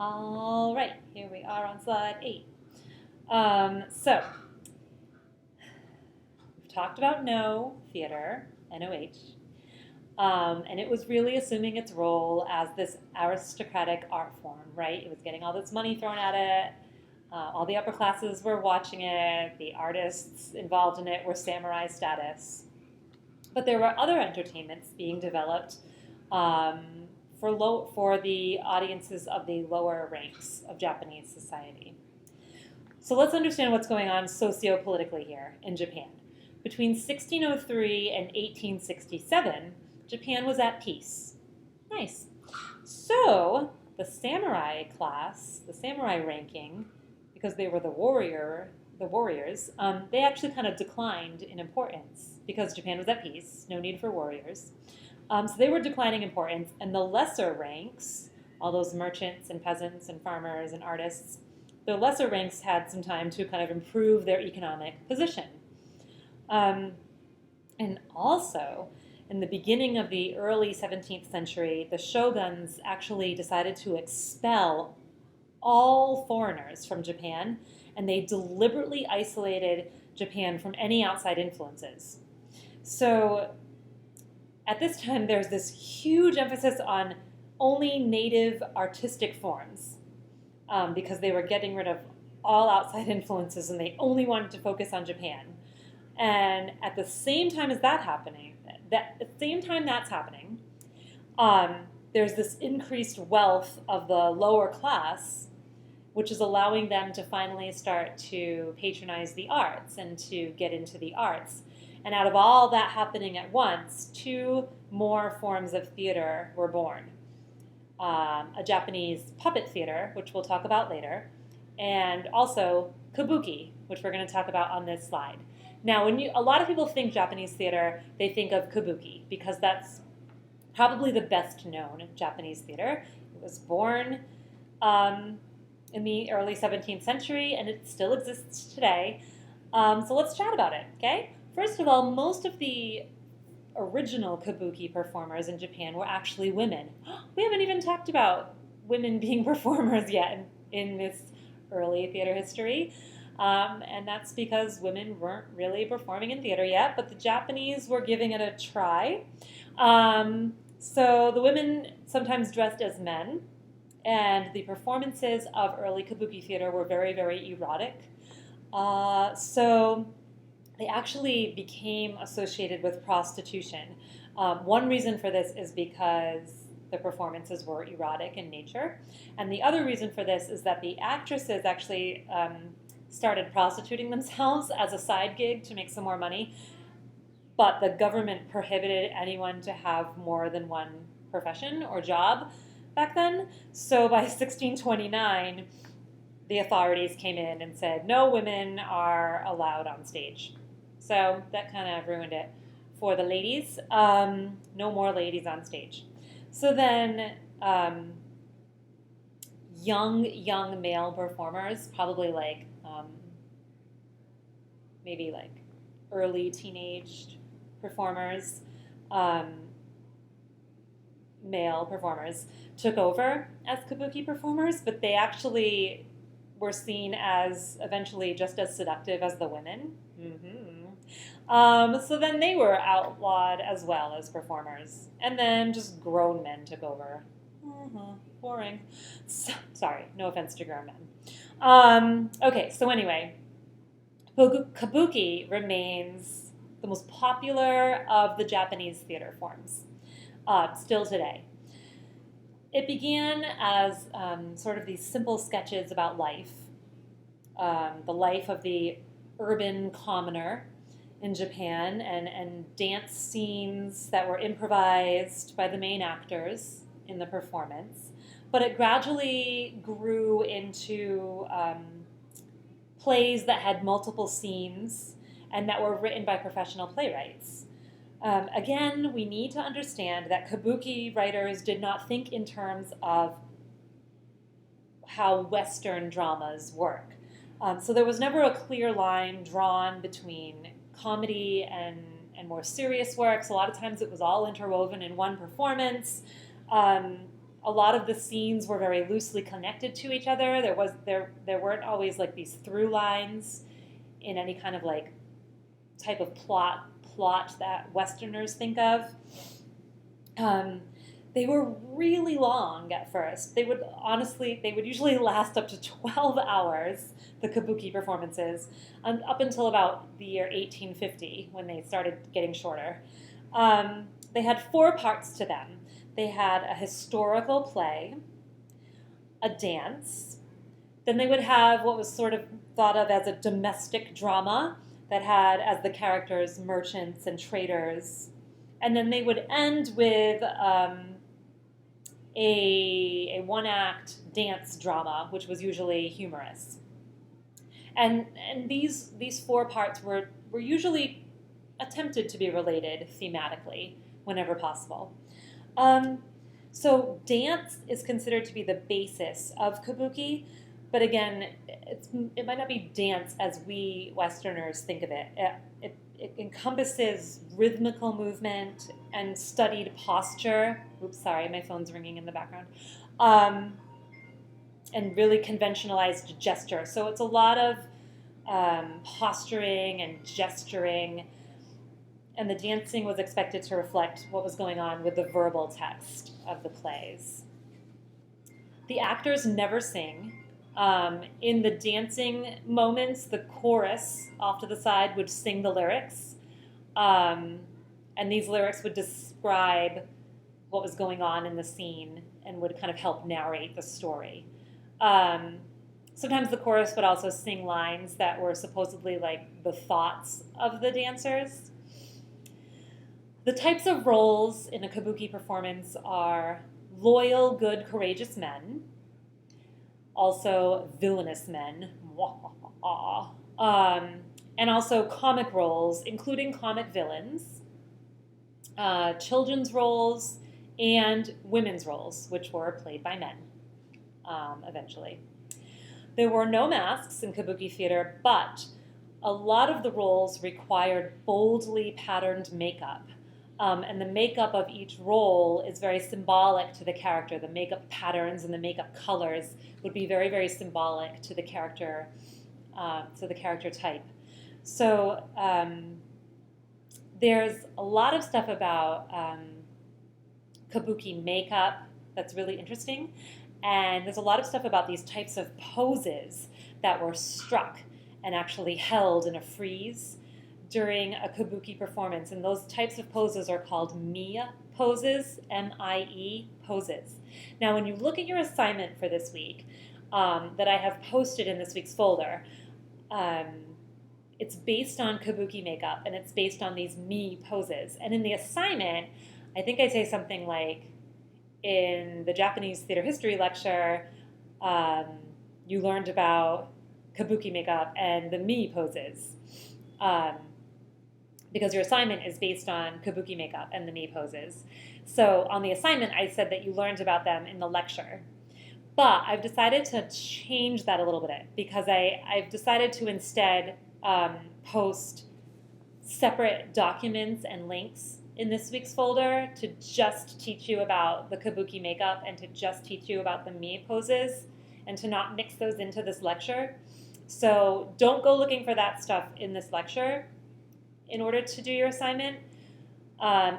All right, here we are on slide 8. So, we've talked about No theater, NOH, and it was really assuming its role as this aristocratic art form, right? It was getting all this money thrown at it. All the upper classes were watching it. The artists involved in it were samurai status. But there were other entertainments being developed um, for the audiences of the lower ranks of Japanese society. So let's understand what's going on socio-politically here in Japan. Between 1603 and 1867, Japan was at peace. Nice. So the samurai class, the samurai ranking, because they were the warriors, they actually kind of declined in importance because Japan was at peace, no need for warriors. So they were declining importance, and the lesser ranks, all those merchants and peasants and farmers and artists, the lesser ranks had some time to kind of improve their economic position. And also, in the beginning of the early 17th century, the shoguns actually decided to expel all foreigners from Japan, and they deliberately isolated Japan from any outside influences. So at this time, there's this huge emphasis on only native artistic forms because they were getting rid of all outside influences and they only wanted to focus on Japan. And at the same time as that's happening, there's this increased wealth of the lower class, which is allowing them to finally start to patronize the arts and to get into the arts. And out of all that happening at once, two more forms of theater were born. A Japanese puppet theater, which we'll talk about later, and also kabuki, which we're going to talk about on this slide. Now, a lot of people think Japanese theater, they think of kabuki because that's probably the best known Japanese theater. It was born in the early 17th century, and it still exists today. So let's chat about it, okay? First of all, most of the original kabuki performers in Japan were actually women. We haven't even talked about women being performers yet in this early theater history. And that's because women weren't really performing in theater yet, but the Japanese were giving it a try. So the women sometimes dressed as men, and the performances of early kabuki theater were very, very erotic. So they actually became associated with prostitution. One reason for this is because the performances were erotic in nature. And the other reason for this is that the actresses actually started prostituting themselves as a side gig to make some more money. But the government prohibited anyone to have more than one profession or job back then. So by 1629, the authorities came in and said, no women are allowed on stage. So that kind of ruined it for the ladies. No more ladies on stage. So then young male performers, probably like maybe like early teenage performers, male performers, took over as kabuki performers, but they actually were seen as eventually just as seductive as the women. So then they were outlawed as well as performers. And then just grown men took over. Boring. Sorry, no offense to grown men. Okay, so anyway, kabuki remains the most popular of the Japanese theater forms, still today. It began as sort of these simple sketches about life, the life of the urban commoner in Japan, and dance scenes that were improvised by the main actors in the performance. But it gradually grew into plays that had multiple scenes and that were written by professional playwrights. Again, we need to understand that kabuki writers did not think in terms of how Western dramas work. So there was never a clear line drawn between comedy and more serious works. A lot of times it was all interwoven in one performance. A lot of the scenes were very loosely connected to each other. There weren't always like these through lines in any kind of like type of plot that Westerners think of. They were really long at first. They would usually last up to 12 hours, the kabuki performances, up until about the year 1850 when they started getting shorter. They had 4 parts to them. They had a historical play, a dance, then they would have what was sort of thought of as a domestic drama that had as the characters merchants and traders. And then they would end with a one-act dance drama, which was usually humorous. And these 4 parts were usually attempted to be related thematically whenever possible. So dance is considered to be the basis of kabuki, but again, it might not be dance as we Westerners think of it. It encompasses rhythmical movement and studied posture. Oops, sorry, my phone's ringing in the background. And really conventionalized gesture. So it's a lot of posturing and gesturing, and the dancing was expected to reflect what was going on with the verbal text of the plays. The actors never sing. In the dancing moments, the chorus off to the side would sing the lyrics, and these lyrics would describe what was going on in the scene and would kind of help narrate the story. Sometimes the chorus would also sing lines that were supposedly like the thoughts of the dancers. The types of roles in a kabuki performance are loyal, good, courageous men, also villainous men, and also comic roles, including comic villains, children's roles, and women's roles, which were played by men eventually. There were no masks in kabuki theater, but a lot of the roles required boldly patterned makeup. And the makeup of each role is very symbolic to the character. The makeup patterns and the makeup colors would be very, very symbolic to the character type. So there's a lot of stuff about kabuki makeup that's really interesting. And there's a lot of stuff about these types of poses that were struck and actually held in a freeze during a kabuki performance. And those types of poses are called mie poses, M-I-E poses. Now, when you look at your assignment for this week that I have posted in this week's folder, it's based on kabuki makeup, and it's based on these mie poses. And in the assignment, I think I say something like, in the Japanese theater history lecture, you learned about kabuki makeup and the mie poses. Because your assignment is based on kabuki makeup and the mie poses. So on the assignment, I said that you learned about them in the lecture. But I've decided to change that a little bit because I've decided to instead post separate documents and links in this week's folder to just teach you about the kabuki makeup and to just teach you about the mie poses and to not mix those into this lecture. So don't go looking for that stuff in this lecture in order to do your assignment.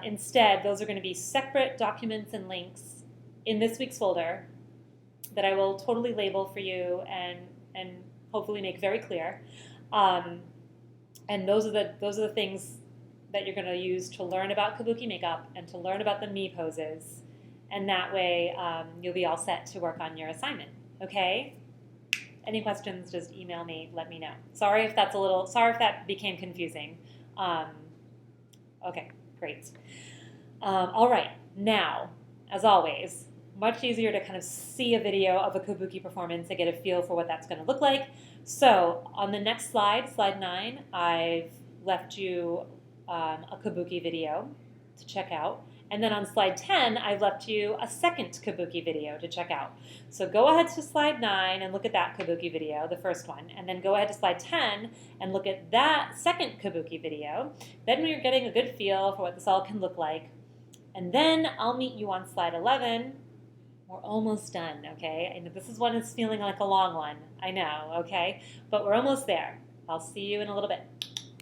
Instead, those are going to be separate documents and links in this week's folder that I will totally label for you and hopefully make very clear. And those are the things that you're going to use to learn about kabuki makeup and to learn about the mie poses. And that way, you'll be all set to work on your assignment. Okay? Any questions, just email me, let me know. Sorry if that became confusing. Okay, great. All right, now, as always, much easier to kind of see a video of a kabuki performance and get a feel for what that's going to look like. So on the next slide, slide 9, I've left you a kabuki video to check out. And then on slide 10, I've left you a second kabuki video to check out. So go ahead to slide 9 and look at that kabuki video, the first one. And then go ahead to slide 10 and look at that second kabuki video. Then you're getting a good feel for what this all can look like. And then I'll meet you on slide 11 We're almost done, okay? And this is one that's feeling like a long one. I know, okay? But we're almost there. I'll see you in a little bit.